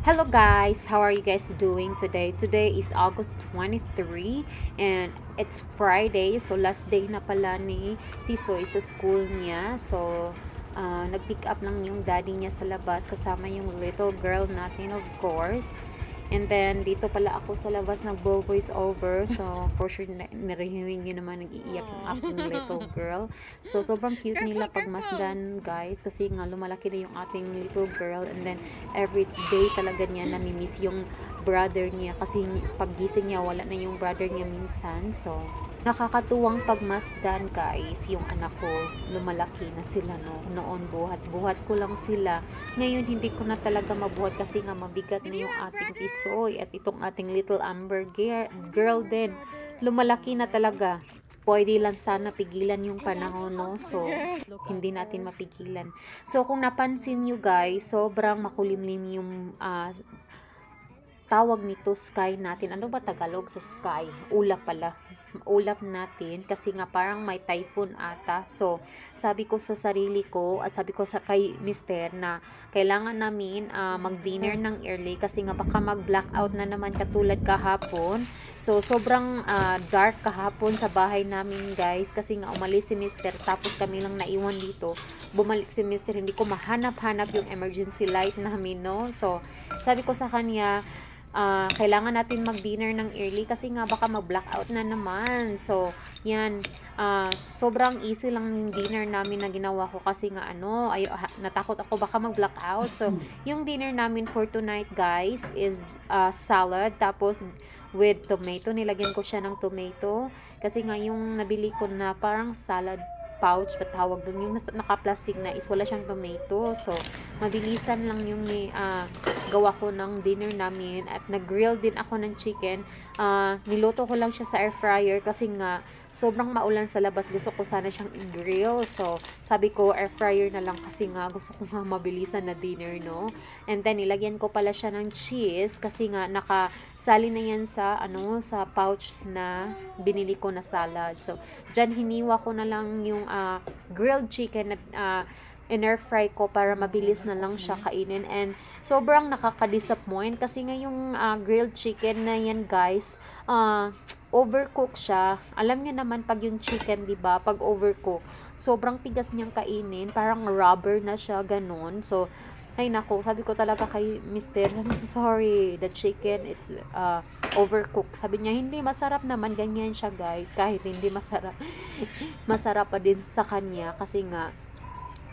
Hello guys, how are you guys doing today? Today is August 23 and it's Friday. So last day na pala ni Tisoy sa school niya. So nag-pick up lang yung daddy niya sa labas kasama yung little girl natin, of course. And then dito pala ako sa labas nag-voice over. So for sure narinig niyo naman nag-iiyak yung aking little girl. So sobrang cute nila pag masdan, guys, kasi nga lumalaki na yung ating little girl. And then every day talaga niya namimiss yung brother niya kasi paggising niya wala na yung brother niya minsan. So nakakatuwang pagmasdan, guys, yung anak ko lumalaki na sila, no? Noon buhat ko lang sila, ngayon hindi ko na talaga mabuhat kasi nga mabigat na yung ating Tisoy at itong ating little Amber girl din lumalaki na talaga. Pwede lang sana pigilan yung panahon, no? So hindi natin mapigilan. So kung napansin nyo, guys, sobrang makulimlim yung tawag nito sky natin. Ano ba Tagalog sa sky? Ulap pala. Ulap natin kasi nga parang may typhoon ata. So sabi ko sa sarili ko at sabi ko sa kay Mister na kailangan namin mag-dinner ng early kasi nga baka mag-blackout na naman katulad kahapon. So sobrang dark kahapon sa bahay namin, guys, kasi nga umalis si Mister tapos kami lang naiwan dito. Bumalik si Mister, hindi ko mahanap-hanap yung emergency light namin, no? So sabi ko sa kanya, kailangan natin mag-dinner ng early kasi nga baka mag-blackout na naman. So, yan. Sobrang easy lang yung dinner namin na ginawa ko kasi nga natakot ako baka mag-blackout. So, yung dinner namin for tonight, guys, is salad. Tapos, with tomato. Nilagyan ko siya ng tomato. Kasi nga yung nabili ko na parang salad pouch, patawag dun, yung naka-plastic na is wala siyang tomato. So, mabilisan lang yung gawa ko ng dinner namin at nag-grill din ako ng chicken. Niluto ko lang siya sa air fryer kasi nga sobrang maulan sa labas. Gusto ko sana siyang i-grill. So, sabi ko air fryer na lang kasi nga gusto ko nga mabilisan na dinner, no? And then, nilagyan ko pala siya ng cheese kasi nga nakasali na yan sa sa pouch na binili ko na salad. So, dyan hiniwa ko na lang yung grilled chicken na in-air fry ko para mabilis na lang siya kainin. And sobrang nakaka-disappoint kasi nga yung grilled chicken na yan, guys, overcook siya. Alam niyo naman pag yung chicken, 'di ba, pag overcook, sobrang tigas niyang kainin, parang rubber na siya, ganun. So ay nako, sabi ko talaga kay Mister, I'm so sorry, the chicken it's overcooked. Sabi niya hindi masarap naman, ganyan siya, guys. Kahit hindi masarap masarap pa din sa kanya kasi nga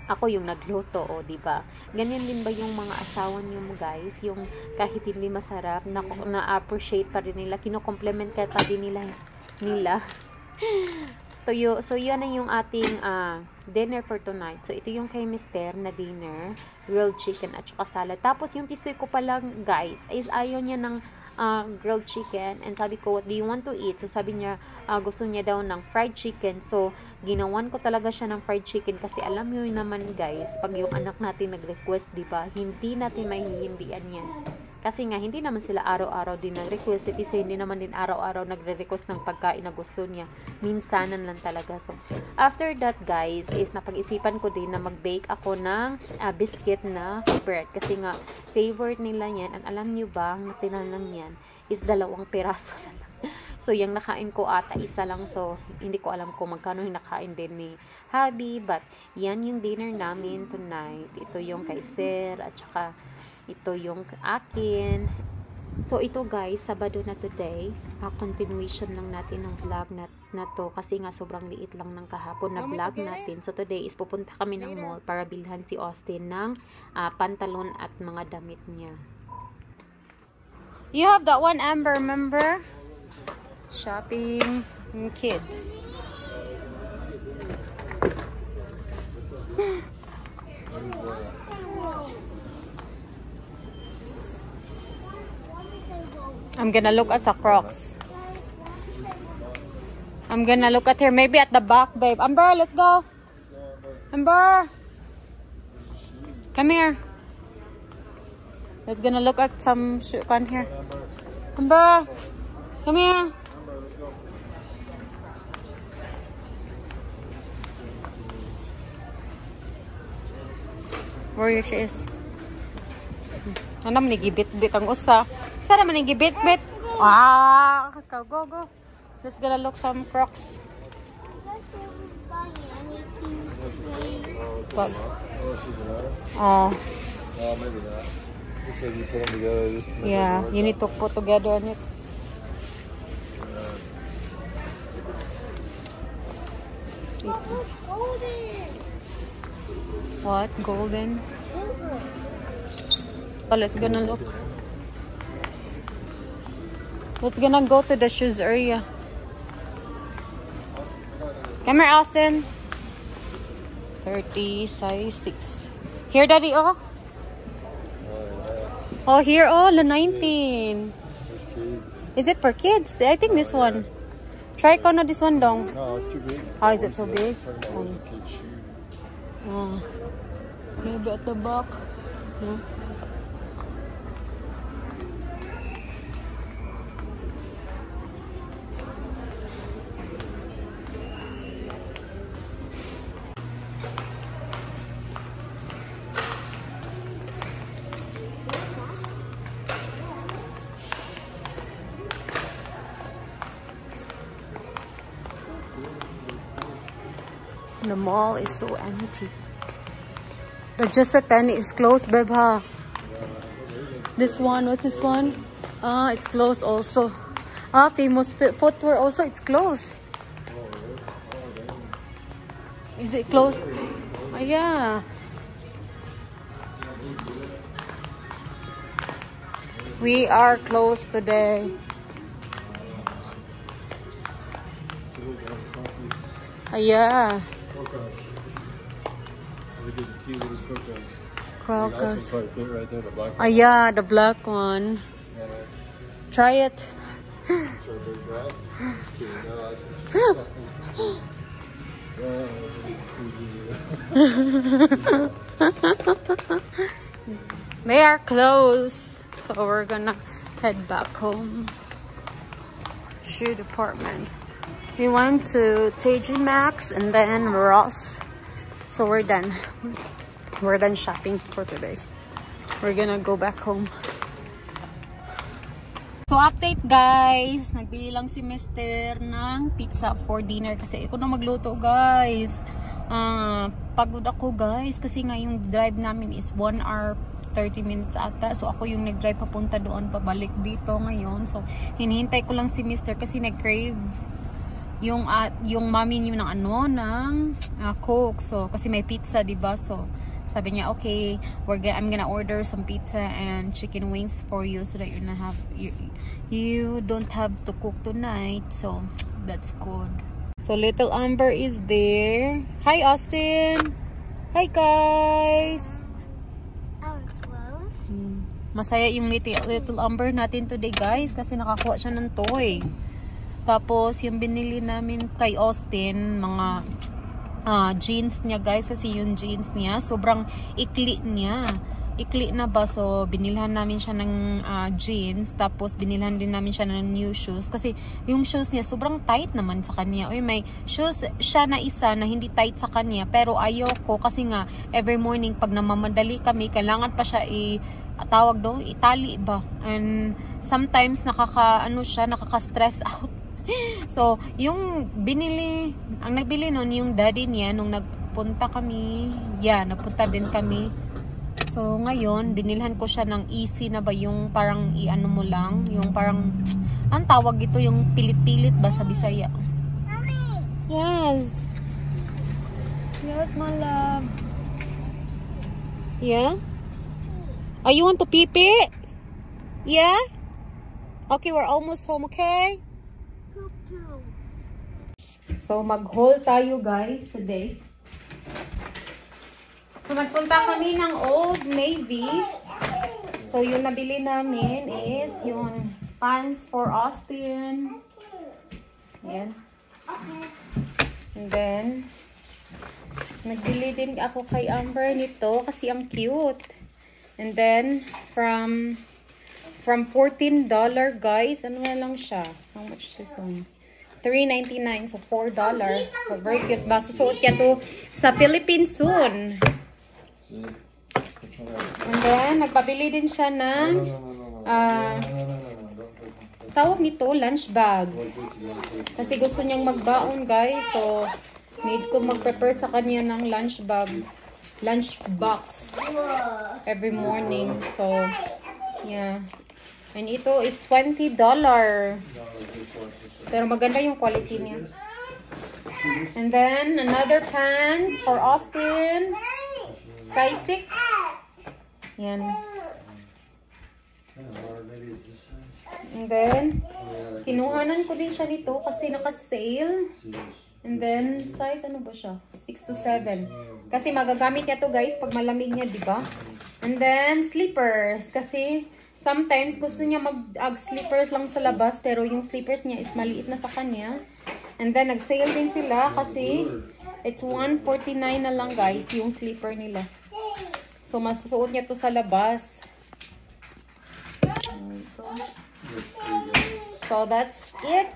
ako yung nagluto, di ba? Ganyan din ba yung mga asawa niyo, guys? Yung kahit hindi masarap, na-appreciate pa rin nila, kino-compliment ka pa din nila. So, yun na yung ating dinner for tonight. So, ito yung kay Mister na dinner, grilled chicken at saka salad. Tapos, yung Tisoy ko palang, guys, is ayaw niya ng grilled chicken. And sabi ko, what do you want to eat? So, sabi niya, gusto niya daw ng fried chicken. So, ginawan ko talaga siya ng fried chicken kasi alam niyo naman, guys, pag yung anak natin nag-request, diba, hindi natin mahihindian yan. Kasi nga, hindi naman sila araw-araw din nag-request. So, hindi naman din araw-araw nagre-request ng pagkain na gusto niya. Minsanan lang talaga. So, after that, guys, is napag-isipan ko din na mag-bake ako ng biscuit na bread. Kasi nga, favorite nila yan. And alam niyo ba, ang natinan lang yan is 2 piraso na lang. So, yung nakain ko ata isa lang. So, hindi ko alam kung magkano yung nakain din ni Habi. But, yan yung dinner namin tonight. Ito yung kay Sir at saka ito yung akin. So, ito, guys, Sabado na today. Continuation lang natin ng vlog na to kasi nga sobrang liit lang ng kahapon na vlog natin. So, today is pupunta kami ng mall para bilhan si Austin ng pantalon at mga damit niya. You have that one, Amber, remember? Shopping kids. I'm gonna look at the Crocs. I'm gonna look at her maybe at the back, babe. Amber, let's go. Amber, come here. Let's gonna look at some shoe on here. Amber, come here. Where your shoes? Ano man gibit-bit ang usa. Sara man gibit-bit. Ah, go. Let's gonna look some Crocs. What? Oh. Maybe not. Looks like you put them together just to make Yeah, you need to put together on it. What? Golden? Oh, let's gonna look. Let's gonna go to the shoes area. Come here, Austin. 30, size 6. Here, Daddy, oh. Oh, here, oh, the 19. Is it for kids? I think this one. Try ko na this one, dong. No, it's too big. Oh, is it so big? Talking about a kid's shoe. Oh. Maybe at the back. No? The mall is so empty. The Just10 is closed, babe, huh? This one, what's this one? Ah, it's closed also. Ah, Famous Footwear also, it's closed. Is it closed? Ah, yeah. We are closed today. Ah, yeah. Crocus. Right there, the black one. Ah, yeah, the black one. Try it. They are closed, so we're gonna head back home. Shoe department. We went to TJ Maxx and then Ross. So we're done. We're done shopping for today. We're gonna go back home. So update guys, nagbili lang si Mr. ng pizza for dinner kasi ako na magluto guys. Pagod ako guys kasi nga yung drive namin is 1 hour 30 minutes ata. So ako yung nag-drive papunta doon pabalik dito ngayon. So hinihintay ko lang si Mr. kasi nag-crave yung mommy niyo ng Coke. So kasi may pizza, diba? So sabi niya, okay, I'm gonna order some pizza and chicken wings for you so that you don't have to cook tonight. So that's good. So little Amber is there. Hi Austin. Hi guys. Our clothes. Masaya yung little Amber natin today guys kasi nakakuha siya ng toy. Tapos yung binili namin kay Austin, mga jeans niya guys, kasi yung jeans niya sobrang ikli niya. Ikli na ba? So binilhan namin siya ng jeans, tapos binilhan din namin siya ng new shoes kasi yung shoes niya sobrang tight naman sa kanya. Oy, may shoes siya na isa na hindi tight sa kanya, pero ayoko kasi nga every morning pag namamadali kami, kailangan pa siya tawag doon, itali ba? And sometimes nakaka-stress out. So, yung nagbili nun, yung daddy niya, nung nagpunta din kami. So, ngayon, binilhan ko siya ng easy na ba, yung parang i-ano mo lang, yung parang, ang tawag ito, yung pilit-pilit ba sa Bisaya? Yes. Yes, my love. Yeah? Oh, you want to pee-pee? Yeah? Okay, we're almost home, okay? So, mag-haul tayo guys today. So, nagpunta kami ng Old Navy. So, yung nabili namin is yung pants for Austin. Ayan. And then, nagbili din ako kay Amber nito kasi ang cute. And then, from $14 guys, ano na lang siya? How much this one? $3.99, so $4. So, very cute ba? Susuot niya to sa Philippines soon. Which one else? And then, nagpabili din siya No, ng, no, no, no, no, no. ah, No, no, no, no, no. Don't tawag nito, lunch bag. like this. You gotta take it. Kasi gusto niyang magbaon, guys. So, need ko mag-prepare sa kanya ng lunch bag. Lunch box. Every morning. So, yeah. And ito is $20. No, like this one. Pero maganda yung quality niya. And then, another pants for Austin. Size 6. Yan. Yeah, or maybe it's this size. And then, Yeah, like kinuhanan ko din siya nito kasi naka-sale. this. And then, size ano ba siya? 6 to 7. Kasi magagamit niya to guys pag malamig niya, di ba? And then, slippers. Kasi, sometimes gusto niya mag-slippers lang sa labas pero yung slippers niya is maliit na sa kanya. And then, nag-sale din sila kasi it's $149 na lang guys yung slipper nila. So, masusuot niya to sa labas. So, that's it.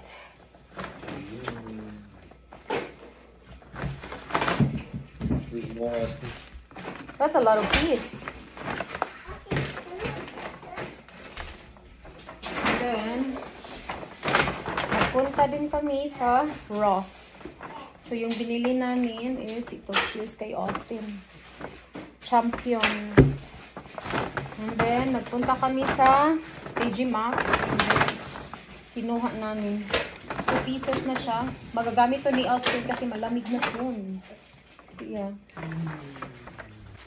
There's more, Austin. That's a lot of piece. And then, nagpunta din kami sa Ross. So, yung binili namin is ito, shoes kay Austin. Champion. And then, nagpunta kami sa TJ Maxx. And then, kinuha namin. 2 pieces na siya. Magagamit to ni Austin kasi malamig na soon. Yeah.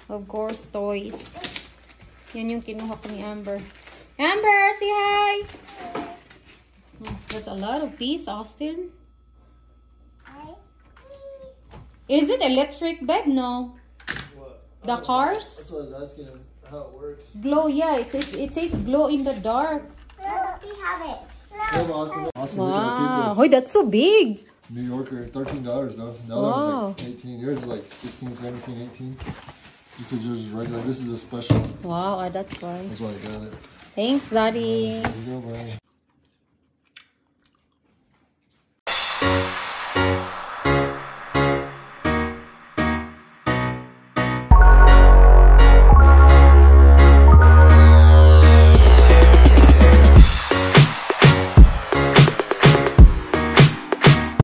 Of course, toys. Yan yung kinuha ko ni Amber. Amber, say hi! That's a lot of piece, Austin. Is it electric bed? No. What? The cars? That's what I was asking him how it works. Glow, yeah. It says glow in the dark. We have it. Well, Austin, look at the Wow. Hoy, that's so big. pizza. New Yorker, $13 though. The other Wow. one's like 18. Yours is like 16, 17, 18. Because yours is regular. This is a special. Wow, that's why. That's why I got it. Thanks, Daddy. There you go, buddy.